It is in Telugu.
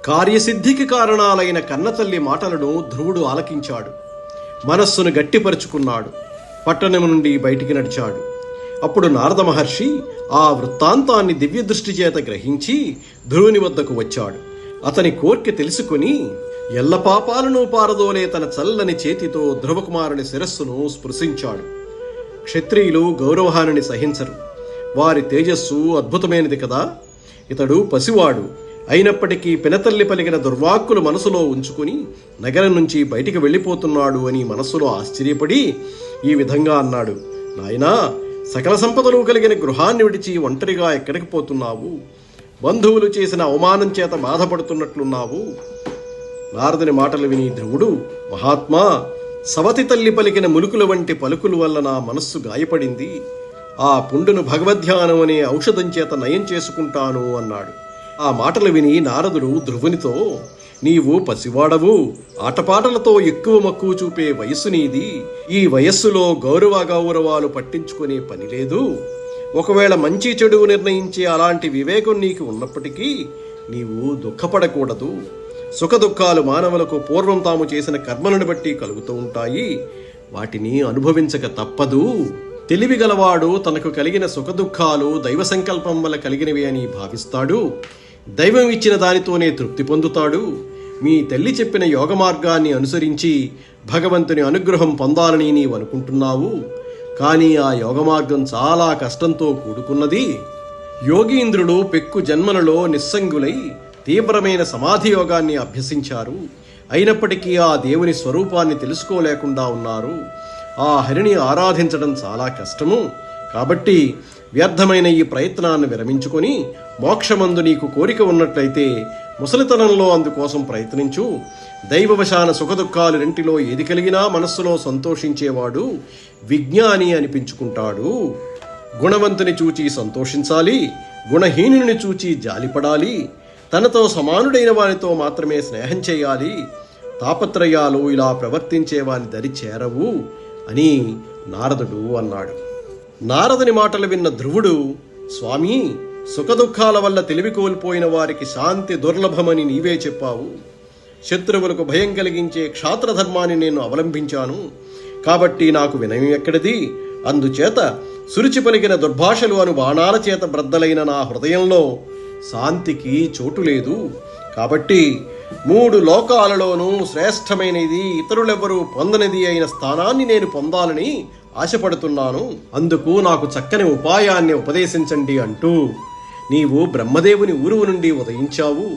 కార్యసిద్ధికి కారణాలైన కన్నతల్లి మాటలను ధ్రువుడు ఆలకించాడు. మనస్సును గట్టిపరుచుకున్నాడు. పట్టణం నుండి బయటికి నడిచాడు. అప్పుడు నారద మహర్షి ఆ వృత్తాంతాన్ని దివ్యదృష్టి చేత గ్రహించి ధ్రువుని వద్దకు వచ్చాడు. అతని కోర్కె తెలుసుకుని ఎల్ల పాపాలను పారదోలే తన చల్లని చేతితో ధ్రువకుమారుని శిరస్సును స్పృశించాడు. క్షత్రియులు గౌరవహానిని సహించరు. వారి తేజస్సు అద్భుతమైనది కదా. ఇతడు పసివాడు అయినప్పటికీ పినతల్లి పలికిన దుర్వాక్కులు మనసులో ఉంచుకుని నగరం నుంచి బయటికి వెళ్ళిపోతున్నాడు అని మనస్సులో ఆశ్చర్యపడి ఈ విధంగా అన్నాడు: నాయనా, సకల సంపదలు కలిగిన గృహాన్ని విడిచి ఒంటరిగా ఎక్కడికి పోతున్నావు? బంధువులు చేసిన అవమానం చేత బాధపడుతున్నట్లున్నావు. నారదుని మాటలు విని ధ్రువుడు: మహాత్మా, సవతి తల్లి పలికిన ములుకుల వంటి పలుకుల వల్ల నా మనస్సు గాయపడింది. ఆ పుండును భగవద్ధ్యానం అనే ఔషధం చేత నయం చేసుకుంటాను అన్నాడు. ఆ మాటలు విని నారదుడు ధ్రువునితో: నీవు పసివాడవు, ఆటపాటలతో ఎక్కువ మక్కువ చూపే వయస్సు నీది. ఈ వయస్సులో గౌరవాలు పట్టించుకునే పని లేదు. ఒకవేళ మంచి చెడు నిర్ణయించే అలాంటి వివేకం నీకు ఉన్నప్పటికీ నీవు దుఃఖపడకూడదు. సుఖదుఖాలు మానవులకు పూర్వం తాము చేసిన కర్మలను బట్టి కలుగుతూ ఉంటాయి. వాటిని అనుభవించక తప్పదు. తెలివిగలవాడు తనకు కలిగిన సుఖదుఖాలు దైవ సంకల్పం వల్ల కలిగినవి అని భావిస్తాడు. దైవం ఇచ్చిన దానితోనే తృప్తి పొందుతాడు. మీ తల్లి చెప్పిన యోగ మార్గాన్ని అనుసరించి భగవంతుని అనుగ్రహం పొందాలని నీవు అనుకుంటున్నావు. కానీ ఆ యోగ మార్గం చాలా కష్టంతో కూడుకున్నది. యోగీంద్రులు పెక్కు జన్మలలో నిస్సంగులై తీవ్రమైన సమాధి యోగాన్ని అభ్యసించారు. అయినప్పటికీ ఆ దేవుని స్వరూపాన్ని తెలుసుకోలేకుండా ఉన్నారు. ఆ హరిని ఆరాధించడం చాలా కష్టము. కాబట్టి వ్యర్థమైన ఈ ప్రయత్నాన్ని విరమించుకొని మోక్షమందు నీకు కోరిక ఉన్నట్లయితే ముసలితనంలో అందుకోసం ప్రయత్నించు. దైవవశాన సుఖదుఖాలు రెంటిలో ఏది కలిగినా మనస్సులో సంతోషించేవాడు విజ్ఞాని అనిపించుకుంటాడు. గుణవంతుని చూచి సంతోషించాలి, గుణహీనుని చూచి జాలిపడాలి. తనతో సమానుడైన వారితో మాత్రమే స్నేహం చేయాలి. తాపత్రయాలు ఇలా ప్రవర్తించే వాని దరి చేరవు అని నారదుడు అన్నాడు. నారదుని మాటలు విన్న ధ్రువుడు: స్వామి, సుఖదుఖాల వల్ల తెలివి కోల్పోయిన వారికి శాంతి దుర్లభమని నీవే చెప్పావు. శత్రువులకు భయం కలిగించే క్షాత్రధర్మాన్ని నేను అవలంబించాను. కాబట్టి నాకు వినయం ఎక్కడిది? అందుచేత సురుచి పలికిన దుర్భాషలు అను బాణాల చేత బ్రద్దలైన నా హృదయంలో శాంతికి చోటు లేదు. కాబట్టి 3 లోకాలలోనూ శ్రేష్టమైనది, ఇతరులెవ్వరూ పొందనిది అయిన స్థానాన్ని నేను పొందాలని ఆశపడుతున్నాను. అందుకు నాకు చక్కని ఉపాయాన్ని ఉపదేశించండి అంటూ నీవు బ్రహ్మదేవుని ఊరువు నుండి ఉదయించావు.